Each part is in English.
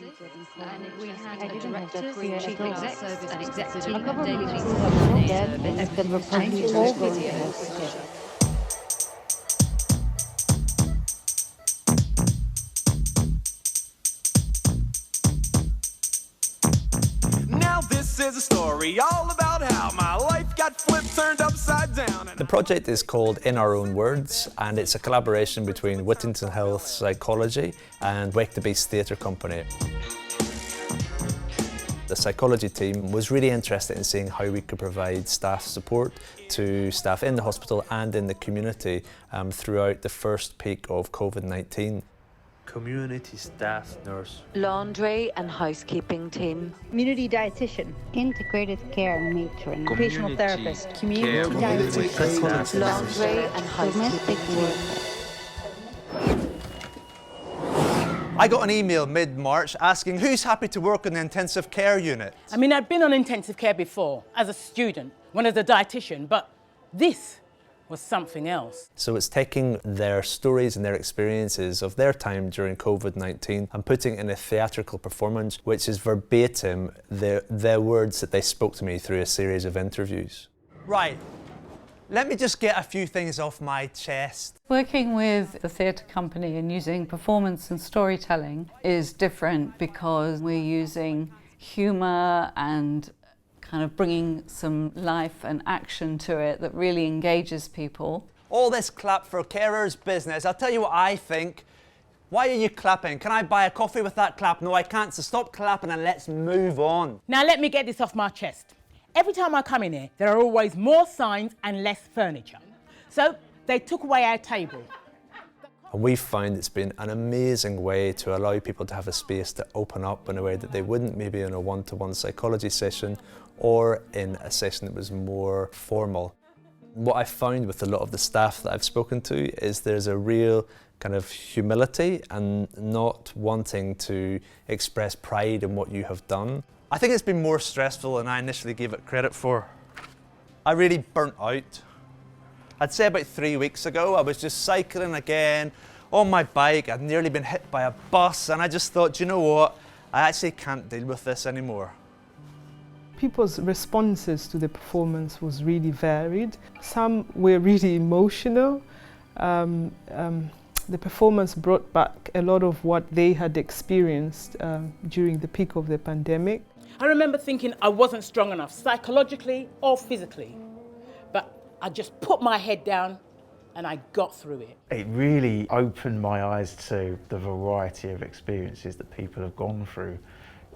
We had I a didn't have that directors, here chief at all. execs, an executive, A and couple of daily people basis were so update dead service, that were probably changes all to going to videos. healthcare. Now this is a story all about how my life got flipped, turned upside down. The project is called In Our Own Words, and it's a collaboration between Whittington Health Psychology and Wake the Beast Theatre Company. The psychology team was really interested in seeing how we could provide staff support to staff in the hospital and in the community throughout the first peak of COVID-19. Community staff nurse, laundry and housekeeping team, Community dietitian, integrated care matron, occupational therapist, community dietitian, laundry and domestic housekeeping. worker. I got an email mid-March asking who's happy to work in the intensive care unit. I mean, I've been on intensive care before, as a student, when as a dietitian, but this was something else. So it's taking their stories and their experiences of their time during COVID-19 and putting in a theatrical performance, which is verbatim their words that they spoke to me through a series of interviews. Right, let me just get a few things off my chest. Working with the theatre company and using performance and storytelling is different because we're using humour and kind of bringing some life and action to it that really engages people. All this clap for carers business, I'll tell you what I think. Why are you clapping? Can I buy a coffee with that clap? No, I can't, so stop clapping and let's move on. Now let me get this off my chest. Every time I come in here, there are always more signs and less furniture. So they took away our table. And we've found it's been an amazing way to allow people to have a space to open up in a way that they wouldn't maybe in a one-to-one psychology session or in a session that was more formal. What I found with a lot of the staff that I've spoken to is there's a real kind of humility and not wanting to express pride in what you have done. I think it's been more stressful than I initially gave it credit for. I really burnt out. I'd say about 3 weeks ago, I was just cycling again on my bike. I'd nearly been hit by a bus and I just thought, you know what? I actually can't deal with this anymore. People's responses to the performance was really varied. Some were really emotional. The performance brought back a lot of what they had experienced during the peak of the pandemic. I remember thinking I wasn't strong enough, psychologically or physically. But I just put my head down and I got through it. it really opened my eyes to the variety of experiences that people have gone through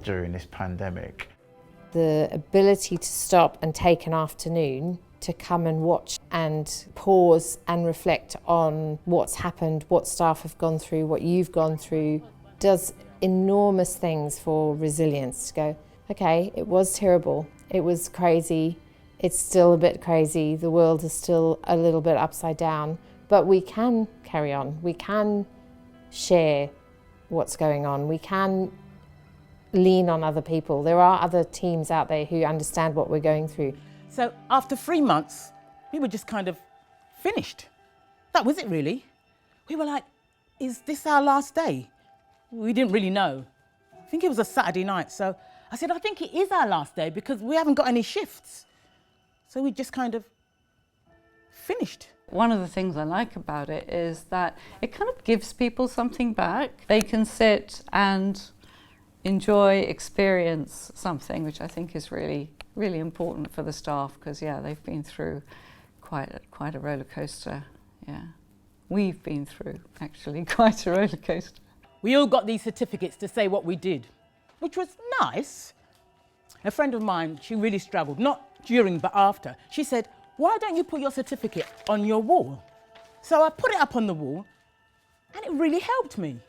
during this pandemic. The ability to stop and take an afternoon to come and watch and pause and reflect on what's happened, what staff have gone through, what you've gone through, does enormous things for resilience. To go, okay, it was terrible, it was crazy, it's still a bit crazy, the world is still a little bit upside down, but we can carry on, we can share what's going on, we can lean on other people. There are other teams out there who understand what we're going through. So after 3 months, we were just kind of finished. That was it really. We were like, is this our last day? We didn't really know. I think it was a Saturday night. So I said, I think it is our last day because we haven't got any shifts. So we just kind of finished. One of the things I like about it is that it kind of gives people something back. They can sit and enjoy, experience something, which I think is really, really important for the staff because, yeah, they've been through quite a roller coaster. Yeah, we've been through actually quite a roller coaster. We all got these certificates to say what we did, which was nice. A friend of mine, she really struggled, not during but after. She said, why don't you put your certificate on your wall? So I put it up on the wall and it really helped me.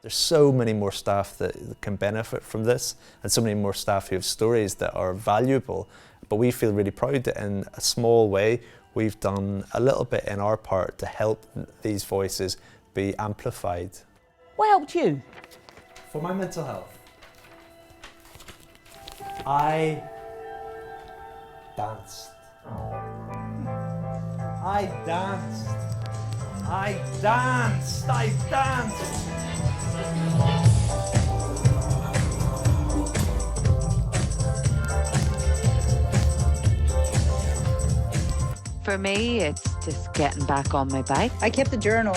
There's so many more staff that can benefit from this and so many more staff who have stories that are valuable. But we feel really proud that in a small way, we've done a little bit in our part to help these voices be amplified. What helped you? For my mental health, I danced. I danced. I danced. I danced. For me, it's just getting back on my bike. I kept a journal.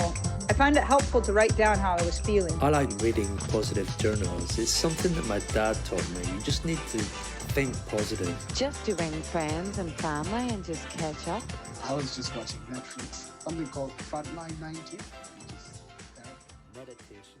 I found it helpful to write down how I was feeling. I like reading positive journals. It's something that my dad taught me. You just need to think positive. Just to ring friends and family and just catch up. I was just watching Netflix, something called Frontline 90. Meditation.